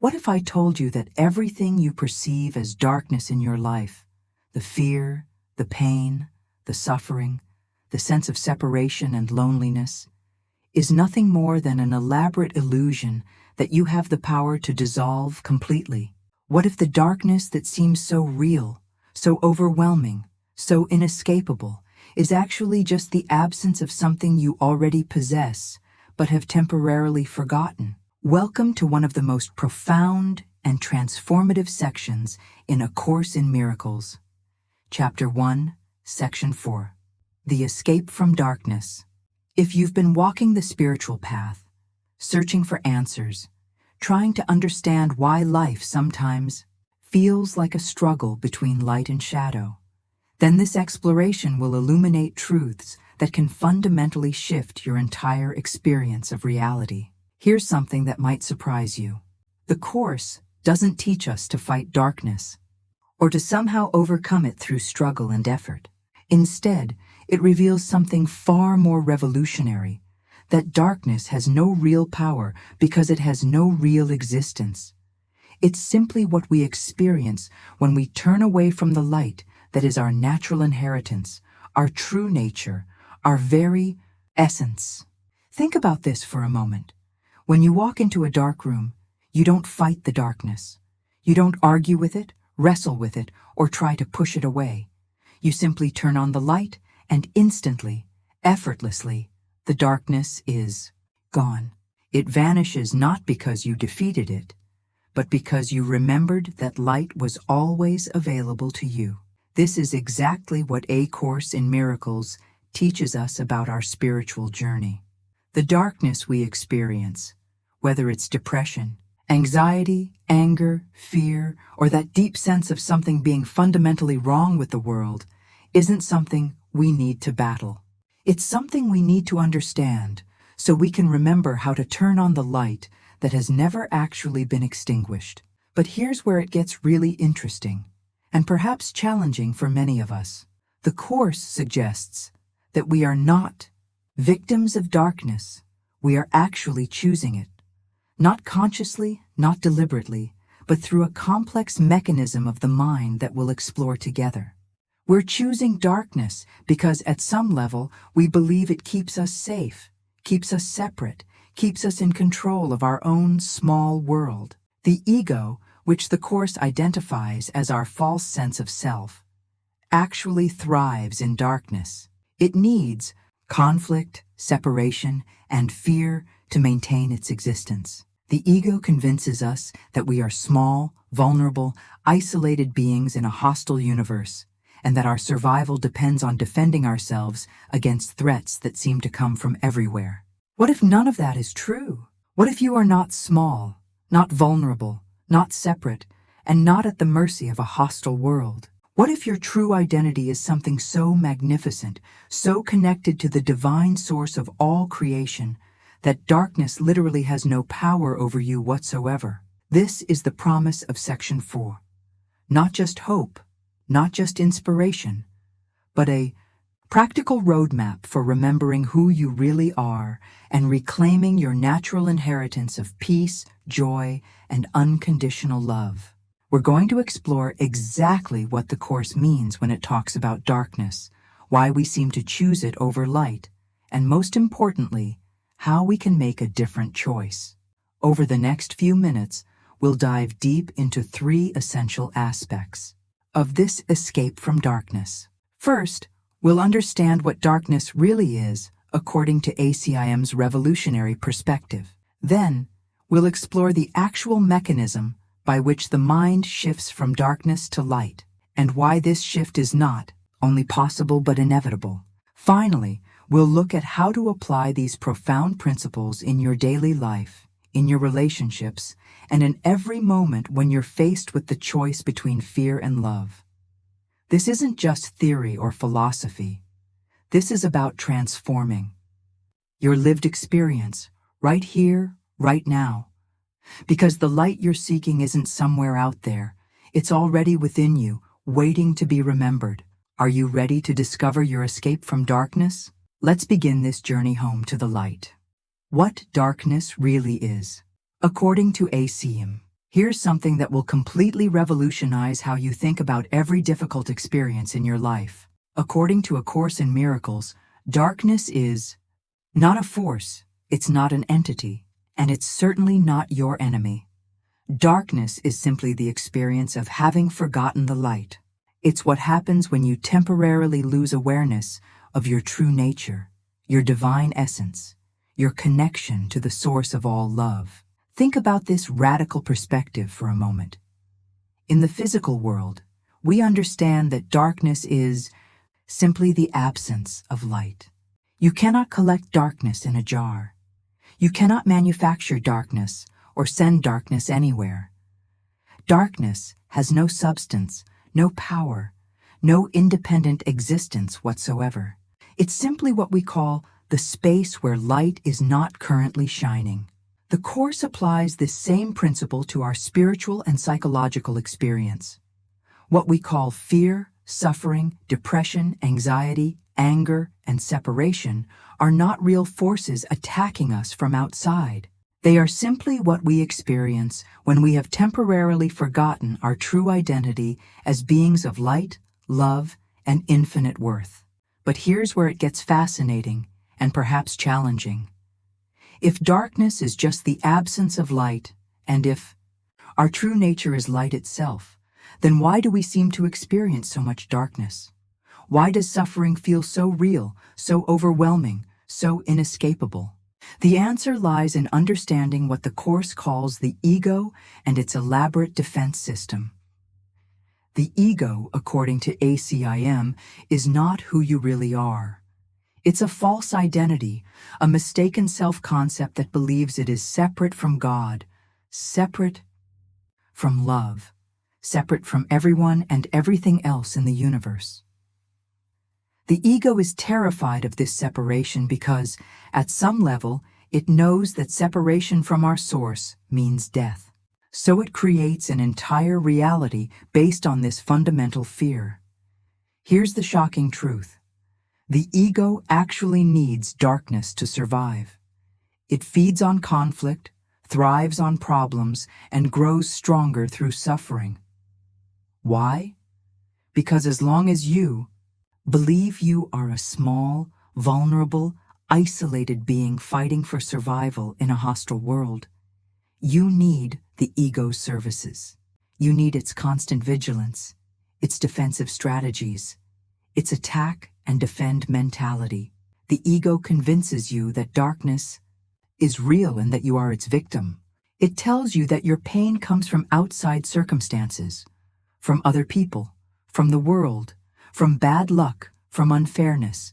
What if I told you that everything you perceive as darkness in your life, the fear, the pain, the suffering, the sense of separation and loneliness, is nothing more than an elaborate illusion that you have the power to dissolve completely? What if the darkness that seems so real, so overwhelming, so inescapable, is actually just the absence of something you already possess, but have temporarily forgotten? Welcome to one of the most profound and transformative sections in A Course in Miracles. Chapter 1, Section 4. The Escape from Darkness. If you've been walking the spiritual path, searching for answers, trying to understand why life sometimes feels like a struggle between light and shadow, then this exploration will illuminate truths that can fundamentally shift your entire experience of reality. Here's something that might surprise you. The Course doesn't teach us to fight darkness or to somehow overcome it through struggle and effort. Instead, it reveals something far more revolutionary, that darkness has no real power because it has no real existence. It's simply what we experience when we turn away from the light that is our natural inheritance, our true nature, our very essence. Think about this for a moment. When you walk into a dark room, you don't fight the darkness. You don't argue with it, wrestle with it, or try to push it away. You simply turn on the light, and instantly, effortlessly, the darkness is gone. It vanishes not because you defeated it, but because you remembered that light was always available to you. This is exactly what A Course in Miracles teaches us about our spiritual journey. The darkness we experience, whether it's depression, anxiety, anger, fear, or that deep sense of something being fundamentally wrong with the world, isn't something we need to battle. It's something we need to understand so we can remember how to turn on the light that has never actually been extinguished. But here's where it gets really interesting, and perhaps challenging for many of us. The Course suggests that we are not victims of darkness. We are actually choosing it. Not consciously, not deliberately, but through a complex mechanism of the mind that we'll explore together. We're choosing darkness because at some level we believe it keeps us safe, keeps us separate, keeps us in control of our own small world. The ego, which the Course identifies as our false sense of self, actually thrives in darkness. It needs conflict, separation, and fear to maintain its existence. The ego convinces us that we are small, vulnerable, isolated beings in a hostile universe, and that our survival depends on defending ourselves against threats that seem to come from everywhere. What if none of that is true? What if you are not small, not vulnerable, not separate, and not at the mercy of a hostile world? What if your true identity is something so magnificent, so connected to the divine source of all creation, that darkness literally has no power over you whatsoever? This is the promise of Section 4. Not just hope, not just inspiration, but a practical roadmap for remembering who you really are and reclaiming your natural inheritance of peace, joy, and unconditional love. We're going to explore exactly what the Course means when it talks about darkness, why we seem to choose it over light, and most importantly, how we can make a different choice. Over the next few minutes, we'll dive deep into 3 essential aspects of this escape from darkness. First, we'll understand what darkness really is according to ACIM's revolutionary perspective. Then, we'll explore the actual mechanism by which the mind shifts from darkness to light, and why this shift is not only possible but inevitable. Finally, we'll look at how to apply these profound principles in your daily life, in your relationships, and in every moment when you're faced with the choice between fear and love. This isn't just theory or philosophy. This is about transforming your lived experience right here, right now. Because the light you're seeking isn't somewhere out there. It's already within you, waiting to be remembered. Are you ready to discover your escape from darkness? Let's begin this journey home to the light. What darkness really is. According to ACIM, Here's something that will completely revolutionize how you think about every difficult experience in your life. According to A Course in Miracles, darkness is not a force, it's not an entity, and it's certainly not your enemy. Darkness is simply the experience of having forgotten the light. It's what happens when you temporarily lose awareness of your true nature, your divine essence, your connection to the source of all love. Think about this radical perspective for a moment. In the physical world, we understand that darkness is simply the absence of light. You cannot collect darkness in a jar. You cannot manufacture darkness or send darkness anywhere. Darkness has no substance, no power, no independent existence whatsoever. It's simply what we call the space where light is not currently shining. The Course applies this same principle to our spiritual and psychological experience. What we call fear, suffering, depression, anxiety, anger, and separation are not real forces attacking us from outside. They are simply what we experience when we have temporarily forgotten our true identity as beings of light, love, and infinite worth. But here's where it gets fascinating and perhaps challenging. If darkness is just the absence of light, and if our true nature is light itself, then why do we seem to experience so much darkness? Why does suffering feel so real, so overwhelming, so inescapable? The answer lies in understanding what the Course calls the ego and its elaborate defense system. The ego, according to ACIM, is not who you really are. It's a false identity, a mistaken self-concept that believes it is separate from God, separate from love, separate from everyone and everything else in the universe. The ego is terrified of this separation because, at some level, it knows that separation from our source means death. So it creates an entire reality based on this fundamental fear. Here's the shocking truth. The ego actually needs darkness to survive. It feeds on conflict, thrives on problems, and grows stronger through suffering. Why? Because as long as you believe you are a small, vulnerable, isolated being fighting for survival in a hostile world, you need the ego's services. You need its constant vigilance, its defensive strategies, its attack and defend mentality. The ego convinces you that darkness is real and that you are its victim. It tells you that your pain comes from outside circumstances, from other people, from the world, from bad luck, from unfairness.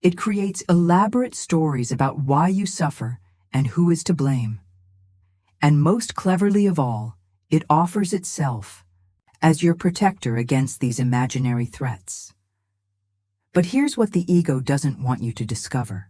It creates elaborate stories about why you suffer and who is to blame. And most cleverly of all, it offers itself as your protector against these imaginary threats. But here's what the ego doesn't want you to discover.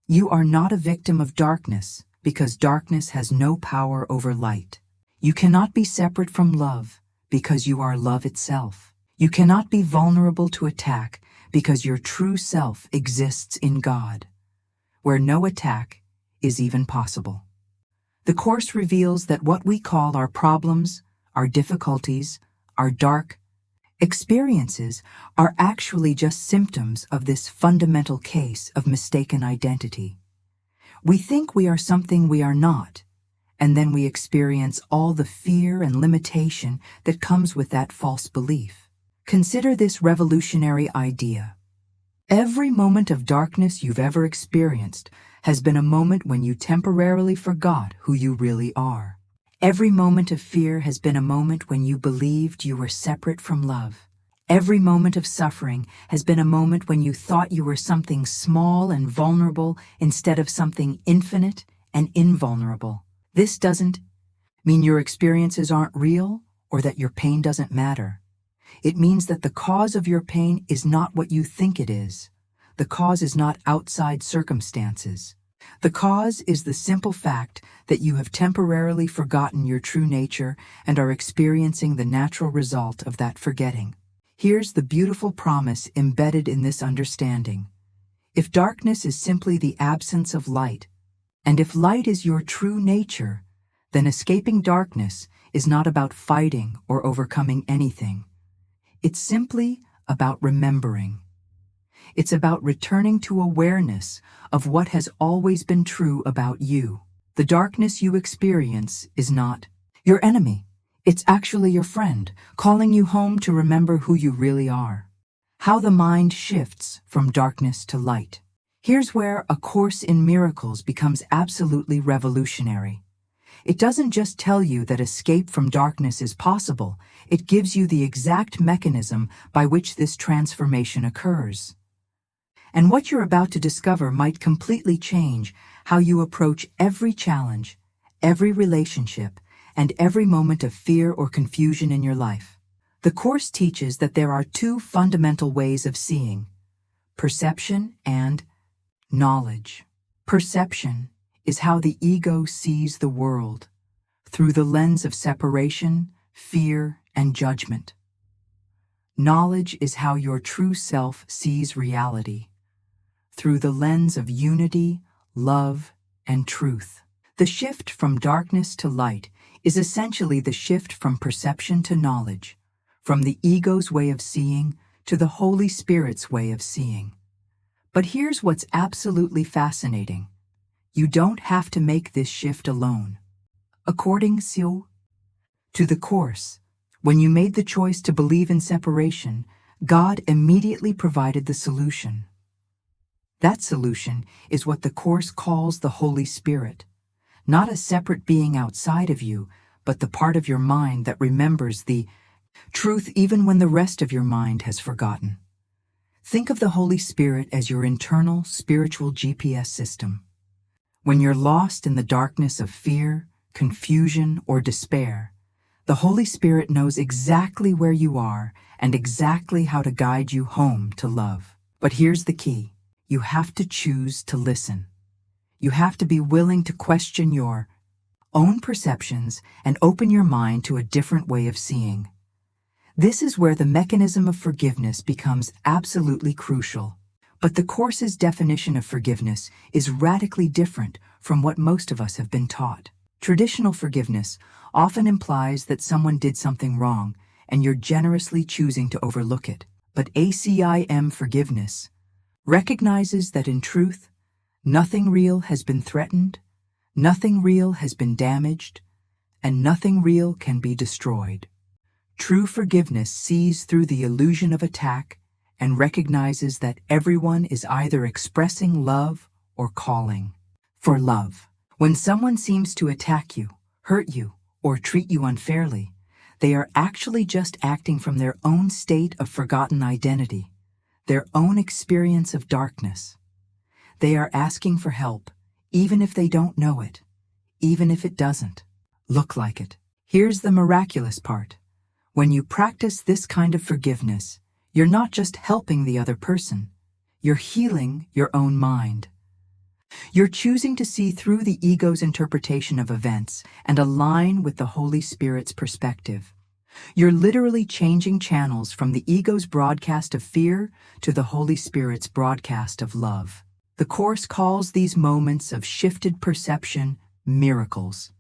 You are not a victim of darkness because darkness has no power over light. You cannot be separate from love because you are love itself. You cannot be vulnerable to attack because your true self exists in God, where no attack is even possible. The Course reveals that what we call our problems, our difficulties, our dark experiences are actually just symptoms of this fundamental case of mistaken identity. We think we are something we are not, and then we experience all the fear and limitation that comes with that false belief. Consider this revolutionary idea. Every moment of darkness you've ever experienced has been a moment when you temporarily forgot who you really are. Every moment of fear has been a moment when you believed you were separate from love. Every moment of suffering has been a moment when you thought you were something small and vulnerable instead of something infinite and invulnerable. This doesn't mean your experiences aren't real or that your pain doesn't matter. It means that the cause of your pain is not what you think it is. The cause is not outside circumstances. The cause is the simple fact that you have temporarily forgotten your true nature and are experiencing the natural result of that forgetting. Here's the beautiful promise embedded in this understanding. If darkness is simply the absence of light, and if light is your true nature, then escaping darkness is not about fighting or overcoming anything. It's simply about remembering. It's about returning to awareness of what has always been true about you. The darkness you experience is not your enemy. It's actually your friend, calling you home to remember who you really are. How the mind shifts from darkness to light. Here's where A Course in Miracles becomes absolutely revolutionary. It doesn't just tell you that escape from darkness is possible, it gives you the exact mechanism by which this transformation occurs. And what you're about to discover might completely change how you approach every challenge, every relationship, and every moment of fear or confusion in your life. The Course teaches that there are two fundamental ways of seeing: perception and knowledge. Perception is how the ego sees the world, through the lens of separation, fear, and judgment. Knowledge is how your true self sees reality, through the lens of unity, love, and truth. The shift from darkness to light is essentially the shift from perception to knowledge, from the ego's way of seeing to the Holy Spirit's way of seeing. But here's what's absolutely fascinating. You don't have to make this shift alone. According to the Course, when you made the choice to believe in separation, God immediately provided the solution. That solution is what the Course calls the Holy Spirit, not a separate being outside of you, but the part of your mind that remembers the truth even when the rest of your mind has forgotten. Think of the Holy Spirit as your internal spiritual GPS system. When you're lost in the darkness of fear, confusion, or despair, the Holy Spirit knows exactly where you are and exactly how to guide you home to love. But here's the key. You have to choose to listen. You have to be willing to question your own perceptions and open your mind to a different way of seeing. This is where the mechanism of forgiveness becomes absolutely crucial. But the Course's definition of forgiveness is radically different from what most of us have been taught. Traditional forgiveness often implies that someone did something wrong and you're generously choosing to overlook it. But ACIM forgiveness recognizes that in truth, nothing real has been threatened, nothing real has been damaged, and nothing real can be destroyed. True forgiveness sees through the illusion of attack and recognizes that everyone is either expressing love or calling for love. When someone seems to attack you, hurt you, or treat you unfairly, they are actually just acting from their own state of forgotten identity, their own experience of darkness. They are asking for help, even if they don't know it, even if it doesn't look like it. Here's the miraculous part. When you practice this kind of forgiveness, you're not just helping the other person, you're healing your own mind. You're choosing to see through the ego's interpretation of events and align with the Holy Spirit's perspective. You're literally changing channels from the ego's broadcast of fear to the Holy Spirit's broadcast of love. The Course calls these moments of shifted perception miracles.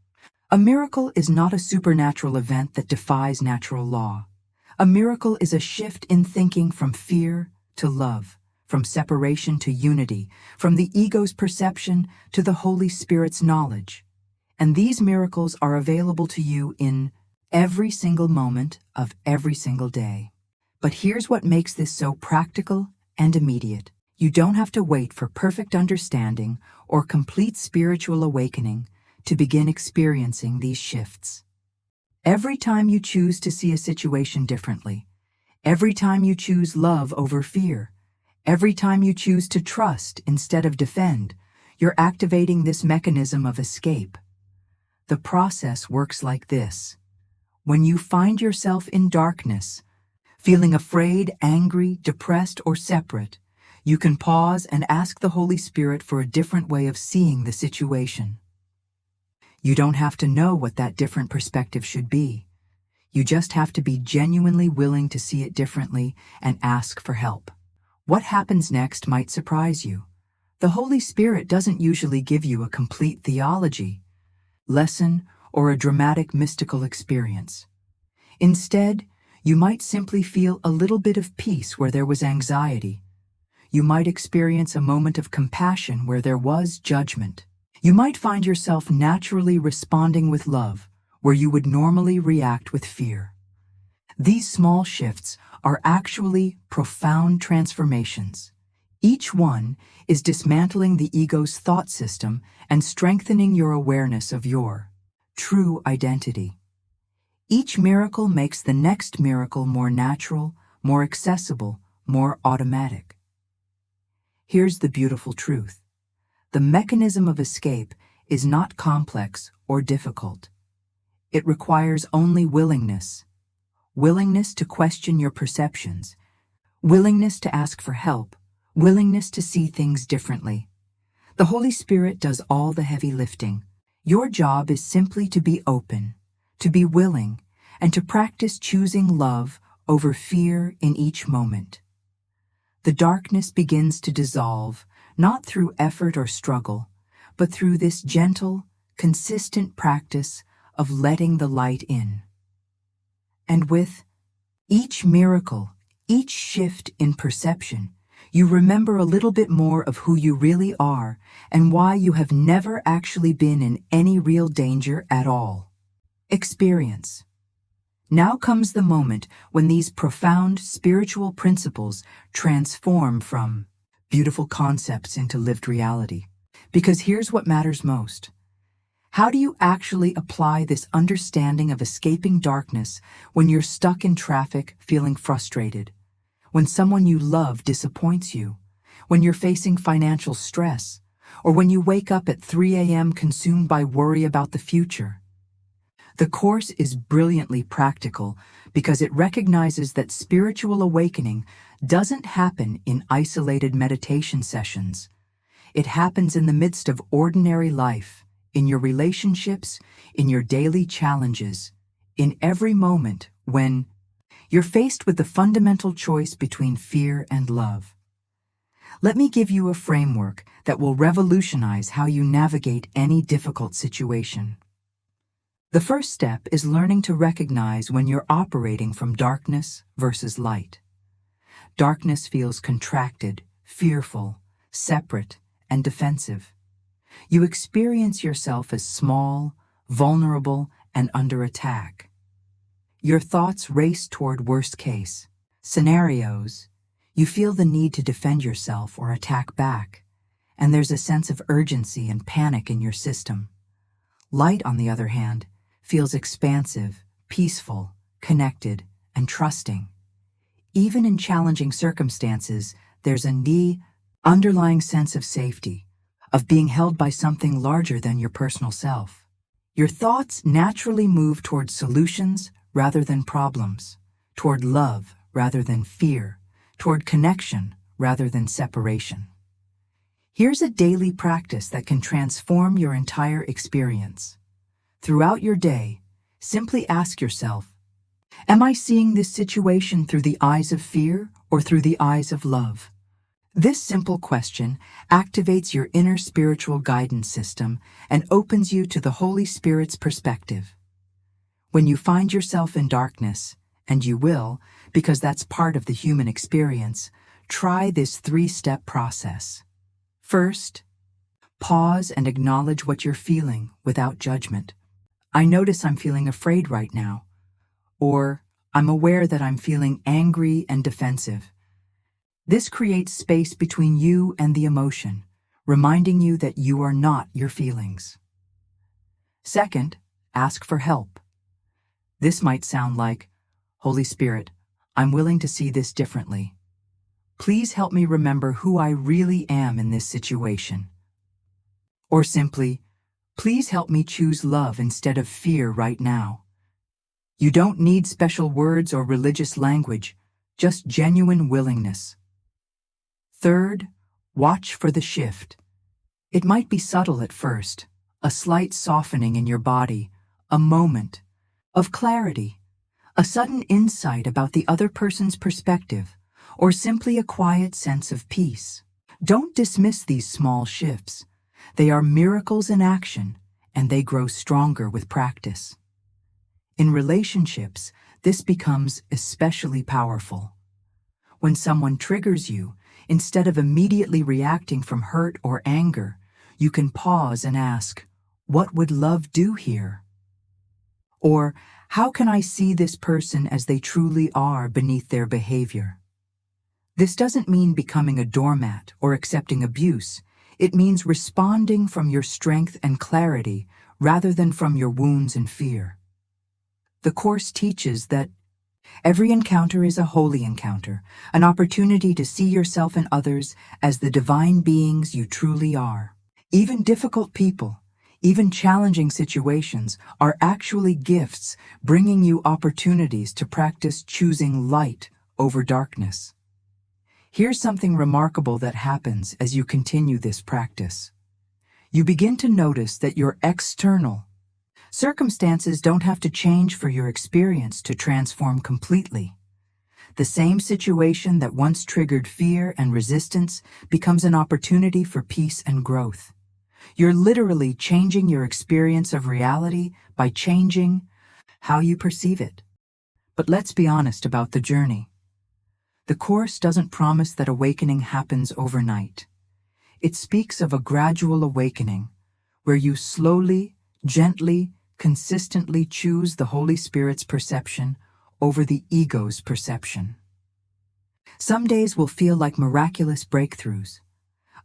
A miracle is not a supernatural event that defies natural law. A miracle is a shift in thinking from fear to love, from separation to unity, from the ego's perception to the Holy Spirit's knowledge. And these miracles are available to you in every single moment of every single day. But here's what makes this so practical and immediate. You don't have to wait for perfect understanding or complete spiritual awakening to begin experiencing these shifts. Every time you choose to see a situation differently, every time you choose love over fear, every time you choose to trust instead of defend, you're activating this mechanism of escape. The process works like this. When you find yourself in darkness, feeling afraid, angry, depressed, or separate, you can pause and ask the Holy Spirit for a different way of seeing the situation. You don't have to know what that different perspective should be. You just have to be genuinely willing to see it differently and ask for help. What happens next might surprise you. The Holy Spirit doesn't usually give you a complete theology, lesson, or a dramatic mystical experience. Instead, you might simply feel a little bit of peace where there was anxiety. You might experience a moment of compassion where there was judgment. You might find yourself naturally responding with love where you would normally react with fear. These small shifts are actually profound transformations. Each one is dismantling the ego's thought system and strengthening your awareness of your true identity. Each miracle makes the next miracle more natural, more accessible, more automatic. Here's the beautiful truth. The mechanism of escape is not complex or difficult. It requires only willingness. Willingness to question your perceptions. Willingness to ask for help. Willingness to see things differently. The Holy Spirit does all the heavy lifting. Your job is simply to be open, to be willing, and to practice choosing love over fear in each moment. The darkness begins to dissolve, not through effort or struggle, but through this gentle, consistent practice of letting the light in. And with each miracle, each shift in perception, you remember a little bit more of who you really are and why you have never actually been in any real danger at all. Experience. Now comes the moment when these profound spiritual principles transform from beautiful concepts into lived reality. Because here's what matters most. How do you actually apply this understanding of escaping darkness when you're stuck in traffic feeling frustrated? When someone you love disappoints you? When you're facing financial stress? Or when you wake up at 3 a.m. consumed by worry about the future? The Course is brilliantly practical because it recognizes that spiritual awakening doesn't happen in isolated meditation sessions. It happens in the midst of ordinary life, in your relationships, in your daily challenges, in every moment when you're faced with the fundamental choice between fear and love. Let me give you a framework that will revolutionize how you navigate any difficult situation. The first step is learning to recognize when you're operating from darkness versus light. Darkness feels contracted, fearful, separate, and defensive. You experience yourself as small, vulnerable, and under attack. Your thoughts race toward worst-case scenarios. You feel the need to defend yourself or attack back, and there's a sense of urgency and panic in your system. Light, on the other hand, feels expansive, peaceful, connected, and trusting. Even in challenging circumstances, there's a underlying sense of safety, of being held by something larger than your personal self. Your thoughts naturally move toward solutions rather than problems, toward love rather than fear, toward connection rather than separation. Here's a daily practice that can transform your entire experience. Throughout your day, simply ask yourself, am I seeing this situation through the eyes of fear or through the eyes of love? This simple question activates your inner spiritual guidance system and opens you to the Holy Spirit's perspective. When you find yourself in darkness, and you will, because that's part of the human experience, try this 3-step process. First, pause and acknowledge what you're feeling without judgment. I notice I'm feeling afraid right now, or I'm aware that I'm feeling angry and defensive. This creates space between you and the emotion, reminding you that you are not your feelings. Second, ask for help. This might sound like, Holy Spirit, I'm willing to see this differently. Please help me remember who I really am in this situation. Or simply, please help me choose love instead of fear right now. You don't need special words or religious language, just genuine willingness. Third, watch for the shift. It might be subtle at first, a slight softening in your body, a moment of clarity, a sudden insight about the other person's perspective, or simply a quiet sense of peace. Don't dismiss these small shifts. They are miracles in action, and they grow stronger with practice. In relationships, this becomes especially powerful. When someone triggers you, instead of immediately reacting from hurt or anger, you can pause and ask, "What would love do here?" Or, "How can I see this person as they truly are beneath their behavior?" This doesn't mean becoming a doormat or accepting abuse. It means responding from your strength and clarity rather than from your wounds and fear. The Course teaches that every encounter is a holy encounter, an opportunity to see yourself and others as the divine beings you truly are. Even difficult people, even challenging situations are actually gifts, bringing you opportunities to practice choosing light over darkness. Here's something remarkable that happens as you continue this practice. You begin to notice that your external circumstances don't have to change for your experience to transform completely. The same situation that once triggered fear and resistance becomes an opportunity for peace and growth. You're literally changing your experience of reality by changing how you perceive it. But let's be honest about the journey. The Course doesn't promise that awakening happens overnight. It speaks of a gradual awakening, where you slowly, gently, consistently choose the Holy Spirit's perception over the ego's perception. Some days will feel like miraculous breakthroughs.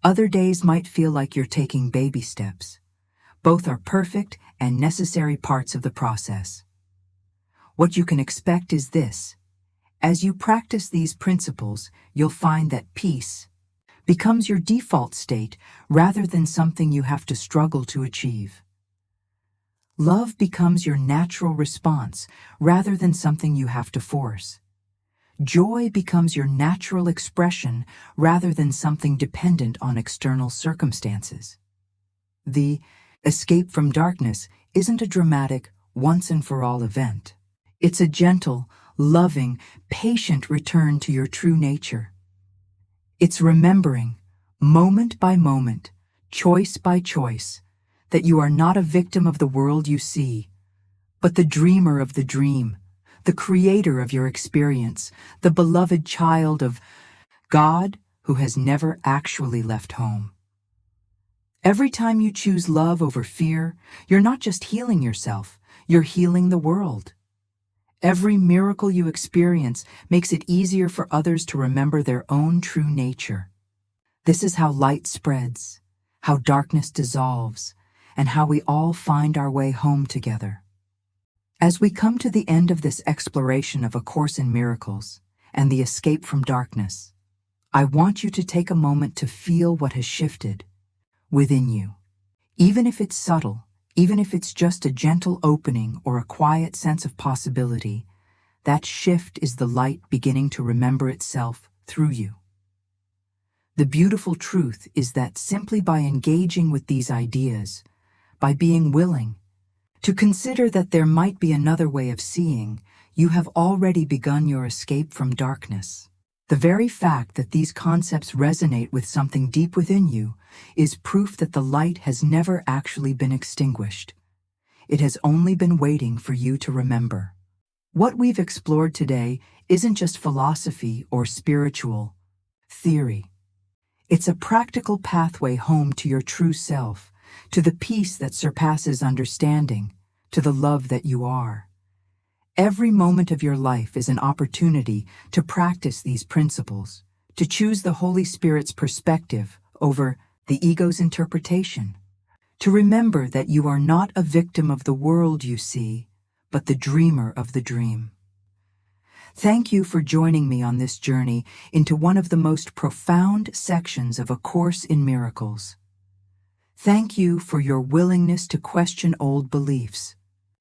Other days might feel like you're taking baby steps. Both are perfect and necessary parts of the process. What you can expect is this. As you practice these principles, you'll find that peace becomes your default state rather than something you have to struggle to achieve. Love becomes your natural response rather than something you have to force. Joy becomes your natural expression rather than something dependent on external circumstances. The escape from darkness isn't a dramatic, once-and-for-all event. It's a gentle, loving, patient return to your true nature. It's remembering, moment by moment, choice by choice, that you are not a victim of the world you see, but the dreamer of the dream, the creator of your experience, the beloved child of God who has never actually left home. Every time you choose love over fear, you're not just healing yourself, you're healing the world. Every miracle you experience makes it easier for others to remember their own true nature. This is how light spreads, how darkness dissolves, and how we all find our way home together. As we come to the end of this exploration of A Course in Miracles and the escape from darkness, I want you to take a moment to feel what has shifted within you. Even if it's subtle, even if it's just a gentle opening or a quiet sense of possibility, that shift is the light beginning to remember itself through you. The beautiful truth is that simply by engaging with these ideas, by being willing to consider that there might be another way of seeing, you have already begun your escape from darkness. The very fact that these concepts resonate with something deep within you is proof that the light has never actually been extinguished. It has only been waiting for you to remember. What we've explored today isn't just philosophy or spiritual theory. It's a practical pathway home to your true self, to the peace that surpasses understanding, to the love that you are. Every moment of your life is an opportunity to practice these principles, to choose the Holy Spirit's perspective over the ego's interpretation, to remember that you are not a victim of the world you see, but the dreamer of the dream. Thank you for joining me on this journey into one of the most profound sections of A Course in Miracles. Thank you for your willingness to question old beliefs,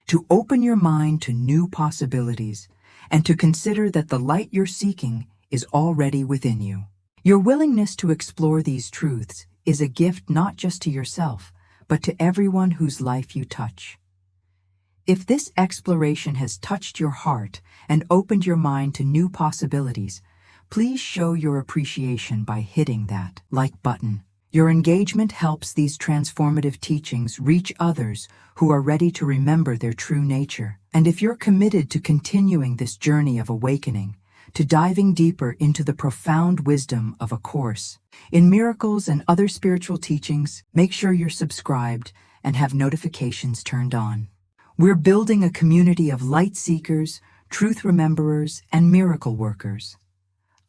to open your mind to new possibilities, and to consider that the light you're seeking is already within you. Your willingness to explore these truths is a gift not just to yourself, but to everyone whose life you touch. If this exploration has touched your heart and opened your mind to new possibilities, please show your appreciation by hitting that like button. Your engagement helps these transformative teachings reach others who are ready to remember their true nature. And if you're committed to continuing this journey of awakening, to diving deeper into the profound wisdom of A Course in Miracles and other spiritual teachings, make sure you're subscribed and have notifications turned on. We're building a community of light seekers, truth rememberers, and miracle workers.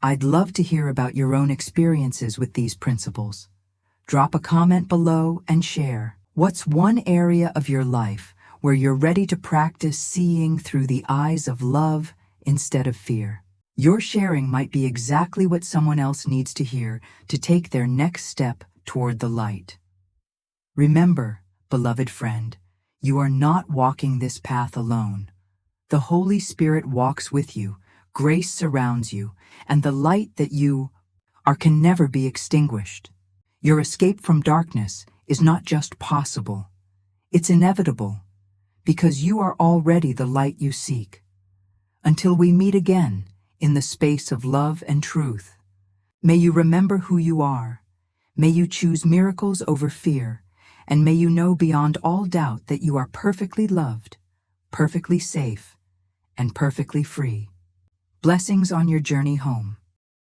I'd love to hear about your own experiences with these principles. Drop a comment below and share. What's one area of your life where you're ready to practice seeing through the eyes of love instead of fear? Your sharing might be exactly what someone else needs to hear to take their next step toward the light. Remember, beloved friend, you are not walking this path alone. The Holy Spirit walks with you, grace surrounds you, and the light that you are can never be extinguished. Your escape from darkness is not just possible, it's inevitable, because you are already the light you seek. Until we meet again in the space of love and truth, may you remember who you are, may you choose miracles over fear, and may you know beyond all doubt that you are perfectly loved, perfectly safe, and perfectly free. Blessings on your journey home.